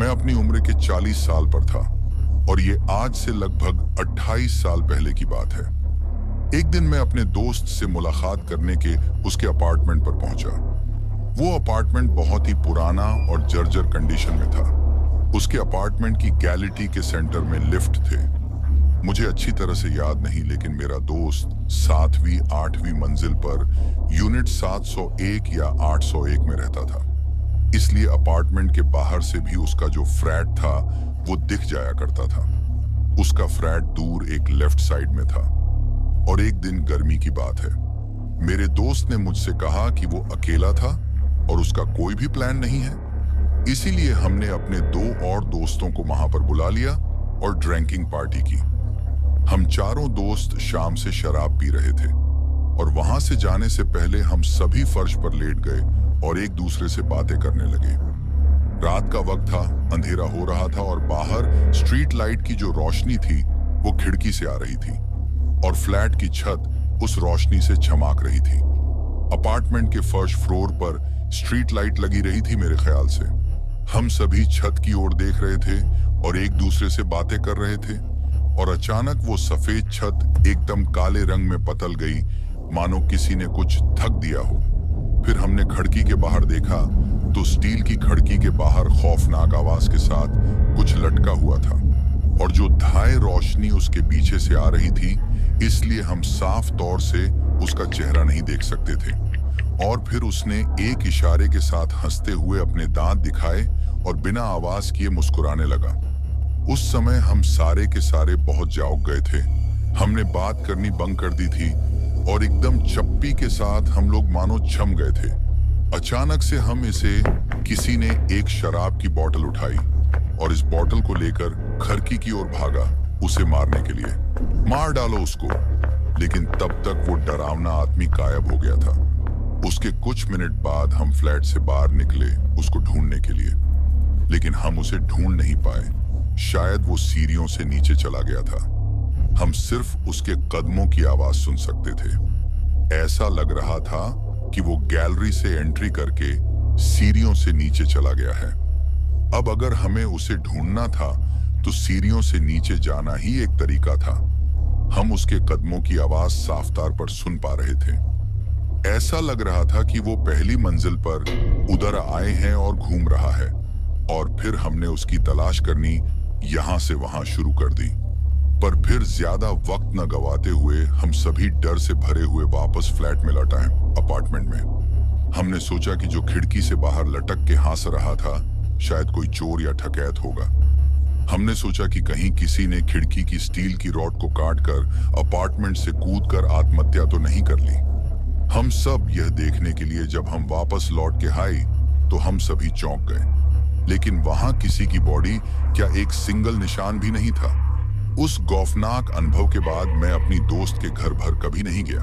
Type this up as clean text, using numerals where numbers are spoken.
मैं अपनी उम्र के 40 साल पर था और ये आज से लगभग 28 साल पहले की बात है। एक दिन मैं अपने दोस्त से मुलाकात करने के उसके अपार्टमेंट पर पहुंचा। वो अपार्टमेंट बहुत ही पुराना और जर्जर कंडीशन में था। उसके अपार्टमेंट की गैलिटी के सेंटर में लिफ्ट थे। मुझे अच्छी तरह से याद नहीं, लेकिन मेरा दोस्त 7वीं 8वीं मंजिल पर यूनिट 701 या 801 में रहता था। इसलिए अपार्टमेंट के बाहर से भी उसका जो फ्लैट था वो दिख जाया करता था। उसका फ्लैट दूर एक लेफ्ट साइड में था। और एक दिन गर्मी की बात है, मेरे दोस्त ने मुझसे कहा कि वो अकेला था और उसका कोई भी प्लान नहीं है। इसीलिए हमने अपने 2 और दोस्तों को वहां पर बुला लिया और ड्रिंकिंग पार्टी की। हम चारों दोस्त शाम से शराब पी रहे थे और वहां से जाने से पहले हम सभी फर्श पर लेट गए और एक दूसरे से बातें करने लगे। रात का वक्त था, अंधेरा हो रहा था और बाहर स्ट्रीट लाइट की जो रोशनी थी वो खिड़की से आ रही थी और फ्लैट की छत उस रोशनी से चमक रही थी। अपार्टमेंट के फर्स्ट फ्लोर पर स्ट्रीट लाइट लगी रही थी मेरे ख्याल से। हम सभी छत की ओर देख रहे थे और एक दूसरे से बातें कर रहे थे और अचानक वो सफेद छत एकदम काले रंग में बदल गई, मानो किसी ने कुछ धक दिया हो। फिर हमने खिड़की के बाहर देखा तो स्टील की खिड़की के बाहर खौफनाक आवाज के साथ कुछ लटका हुआ था और जो धाए रोशनी उसके पीछे से आ रही थी, इसलिए हम साफ तौर से उसका चेहरा नहीं देख सकते थे। और फिर उसने एक इशारे के साथ हंसते हुए अपने दांत दिखाए और बिना आवाज किए मुस्कुराने लगा। उस समय हम सारे के सारे बहुत जाग गए थे। हमने बात करनी बंद कर दी थी और एकदम चप्पी के साथ हम लोग मानो छम गए थे। अचानक से हम इसे किसी ने एक शराब की बोतल उठाई और इस बोतल को लेकर खिड़की की ओर भागा उसे मारने के लिए। मार डालो उसको। लेकिन तब तक वो डरावना आदमी गायब हो गया था। उसके कुछ मिनट बाद हम फ्लैट से बाहर निकले उसको ढूंढने के लिए, लेकिन हम उसे ढूंढ नहीं पाए। शायद वो सीढ़ियों से नीचे चला गया था। हम सिर्फ उसके कदमों की आवाज सुन सकते थे। ऐसा लग रहा था कि वो गैलरी से एंट्री करके सीढ़ियों से नीचे चला गया है। अब अगर हमें उसे ढूंढना था तो सीढ़ियों से नीचे जाना ही एक तरीका था। हम उसके कदमों की आवाज साफ तौर पर सुन पा रहे थे। ऐसा लग रहा था कि वो पहली मंजिल पर उधर आए हैं और घूम रहा है। और फिर हमने उसकी तलाश करनी यहां से वहां शुरू कर दी। पर फिर ज्यादा वक्त न गवाते हुए हम सभी डर से भरे हुए वापस फ्लैट में लौट आए अपार्टमेंट में। हमने सोचा कि जो खिड़की से बाहर लटक के हंस रहा था शायद कोई चोर या ठकैत होगा। हमने सोचा कि कहीं किसी ने खिड़की की स्टील की रॉड को काटकर अपार्टमेंट से कूदकर आत्महत्या तो नहीं कर ली। हम सब यह देखने के लिए जब हम वापस लौट के आए तो हम सभी चौंक गए, लेकिन वहां किसी की बॉडी क्या एक सिंगल निशान भी नहीं था। उस खौफनाक अनुभव के बाद मैं अपनी दोस्त के घर भर कभी नहीं गया।